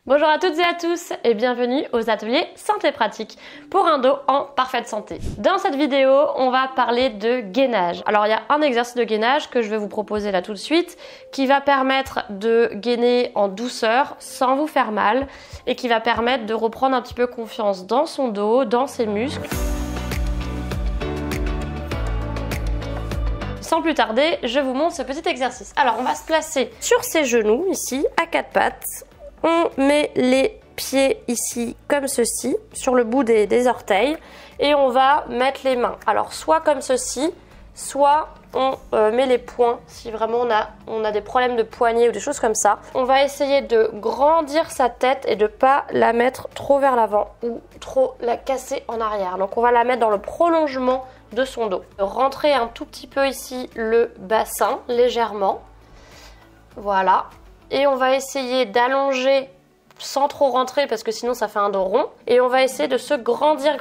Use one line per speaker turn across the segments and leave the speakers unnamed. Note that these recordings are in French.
Bonjour à toutes et à tous et bienvenue aux ateliers Santé Pratique pour un dos en parfaite santé. Dans cette vidéo, on va parler de gainage. Alors il y a un exercice de gainage que je vais vous proposer là tout de suite qui va permettre de gainer en douceur sans vous faire mal et qui va permettre de reprendre un petit peu confiance dans son dos, dans ses muscles. Sans plus tarder, je vous montre ce petit exercice. Alors on va se placer sur ses genoux ici à quatre pattes. On met les pieds ici comme ceci, sur le bout des orteils, et on va mettre les mains. Alors soit comme ceci, soit on met les poings si vraiment on a des problèmes de poignet ou des choses comme ça. On va essayer de grandir sa tête et de ne pas la mettre trop vers l'avant ou trop la casser en arrière. Donc on va la mettre dans le prolongement de son dos. Rentrer un tout petit peu ici le bassin, légèrement. Voilà. Et on va essayer d'allonger sans trop rentrer parce que sinon ça fait un dos rond. Et on va essayer de se grandir.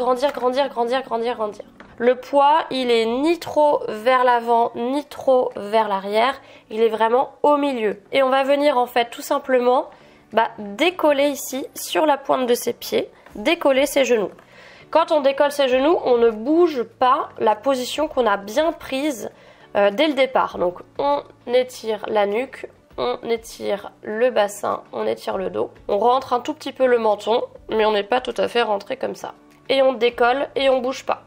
Le poids, il est ni trop vers l'avant, ni trop vers l'arrière. Il est vraiment au milieu. Et on va venir en fait tout simplement décoller ici sur la pointe de ses pieds, décoller ses genoux. Quand on décolle ses genoux, on ne bouge pas la position qu'on a bien prise dès le départ. Donc on étire la nuque. On étire le bassin, on étire le dos. On rentre un tout petit peu le menton, mais on n'est pas tout à fait rentré comme ça. Et on décolle et on bouge pas.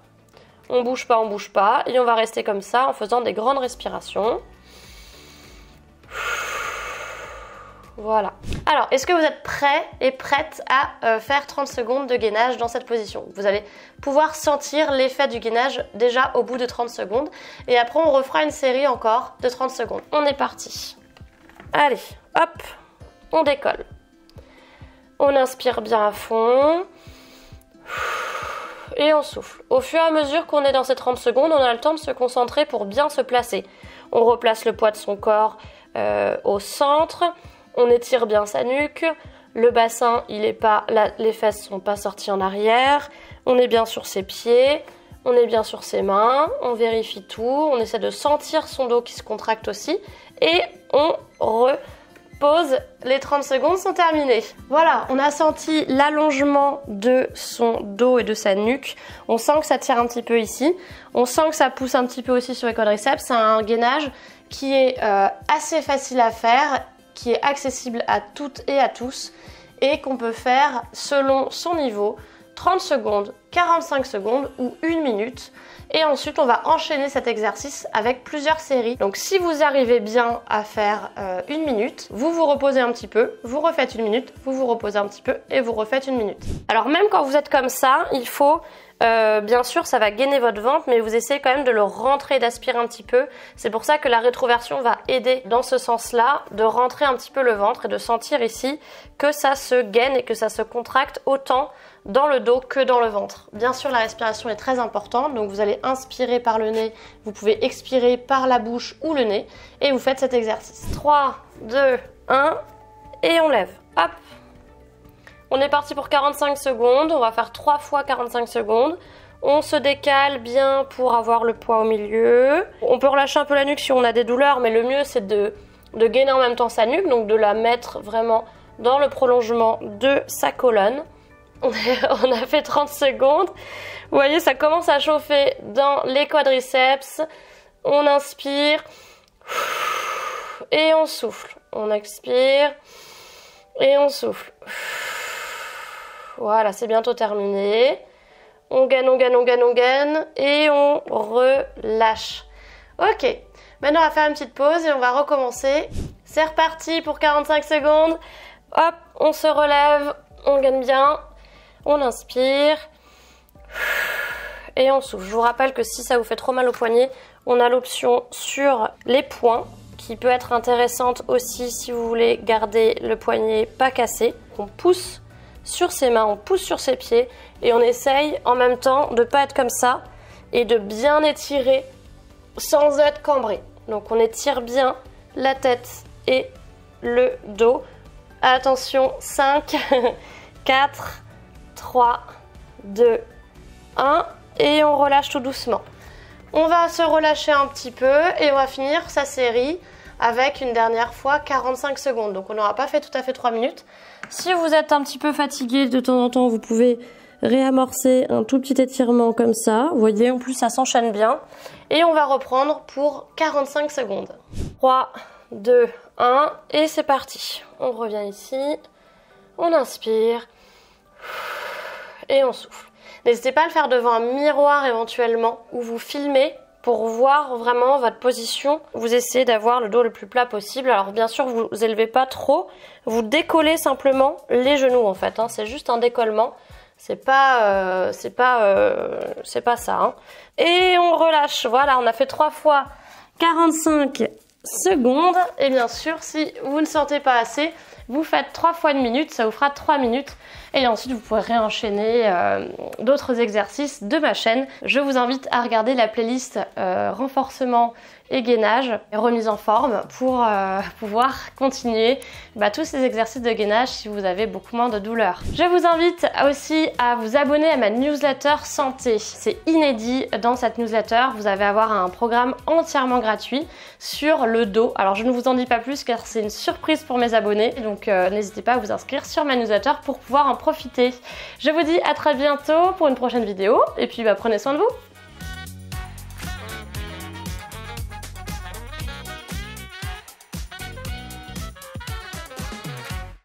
On bouge pas. Et on va rester comme ça en faisant des grandes respirations. Voilà. Alors, est-ce que vous êtes prêts et prêtes à faire 30 secondes de gainage dans cette position? Vous allez pouvoir sentir l'effet du gainage déjà au bout de 30 secondes. Et après, on refera une série encore de 30 secondes. On est parti. Allez, hop, on décolle. On inspire bien à fond. Et on souffle. Au fur et à mesure qu'on est dans ces 30 secondes, on a le temps de se concentrer pour bien se placer. On replace le poids de son corps au centre. On étire bien sa nuque. Le bassin, les fesses ne sont pas sorties en arrière. On est bien sur ses pieds. On est bien sur ses mains. On vérifie tout. On essaie de sentir son dos qui se contracte aussi. Et on repose, les 30 secondes sont terminées. Voilà, on a senti l'allongement de son dos et de sa nuque. On sent que ça tire un petit peu ici. On sent que ça pousse un petit peu aussi sur les quadriceps. C'est un gainage qui est assez facile à faire, qui est accessible à toutes et à tous et qu'on peut faire selon son niveau, 30 secondes, 45 secondes ou 1 minute. Et ensuite, on va enchaîner cet exercice avec plusieurs séries. Donc, si vous arrivez bien à faire 1 minute, vous vous reposez un petit peu, vous refaites 1 minute, vous vous reposez un petit peu et vous refaites 1 minute. Alors, même quand vous êtes comme ça, il faut, bien sûr, ça va gainer votre ventre, mais vous essayez quand même de le rentrer, d'aspirer un petit peu. C'est pour ça que la rétroversion va aider dans ce sens-là, de rentrer un petit peu le ventre et de sentir ici que ça se gaine et que ça se contracte autant dans le dos que dans le ventre. Bien sûr, la respiration est très importante, donc vous allez inspirer par le nez, vous pouvez expirer par la bouche ou le nez, et vous faites cet exercice. 3, 2, 1, et on lève. Hop. On est parti pour 45 secondes, on va faire 3 fois 45 secondes. On se décale bien pour avoir le poids au milieu. On peut relâcher un peu la nuque si on a des douleurs, mais le mieux c'est de gainer en même temps sa nuque, donc de la mettre vraiment dans le prolongement de sa colonne. On a fait 30 secondes. Vous voyez, ça commence à chauffer dans les quadriceps. On inspire et on souffle. On expire et on souffle. Voilà, c'est bientôt terminé. On gaine et on relâche. Ok, maintenant on va faire une petite pause et on va recommencer. C'est reparti pour 45 secondes. Hop, on se relève, on gaine bien. On inspire et on souffle. Je vous rappelle que si ça vous fait trop mal au poignet, on a l'option sur les poings qui peut être intéressante aussi si vous voulez garder le poignet pas cassé. On pousse sur ses mains, on pousse sur ses pieds et on essaye en même temps de ne pas être comme ça et de bien étirer sans être cambré. Donc on étire bien la tête et le dos. Attention, 5, 4, 3, 2, 1 et on relâche tout doucement. On va se relâcher un petit peu et on va finir sa série avec une dernière fois 45 secondes. Donc on n'aura pas fait tout à fait 3 minutes. Si vous êtes un petit peu fatigué de temps en temps, vous pouvez réamorcer un tout petit étirement comme ça. Vous voyez, en plus ça s'enchaîne bien. Et on va reprendre pour 45 secondes. 3, 2, 1 et c'est parti. On revient ici, on inspire et on souffle. N'hésitez pas à le faire devant un miroir éventuellement où vous filmez pour voir vraiment votre position. Vous essayez d'avoir le dos le plus plat possible. Alors bien sûr, vous ne élevez pas trop. Vous décollez simplement les genoux en fait. Hein. C'est juste un décollement. C'est pas ça. Hein. Et on relâche. Voilà, on a fait 3 fois 45 secondes. Et bien sûr, si vous ne sentez pas assez, vous faites 3 fois 1 minute. Ça vous fera 3 minutes. Et ensuite, vous pourrez réenchaîner d'autres exercices de ma chaîne. Je vous invite à regarder la playlist renforcement et gainage, remise en forme pour pouvoir continuer tous ces exercices de gainage si vous avez beaucoup moins de douleur. Je vous invite aussi à vous abonner à ma newsletter santé. C'est inédit dans cette newsletter. Vous allez avoir un programme entièrement gratuit sur le dos. Alors je ne vous en dis pas plus car c'est une surprise pour mes abonnés. Donc n'hésitez pas à vous inscrire sur ma newsletter pour pouvoir en profiter. Je vous dis à très bientôt pour une prochaine vidéo et puis prenez soin de vous.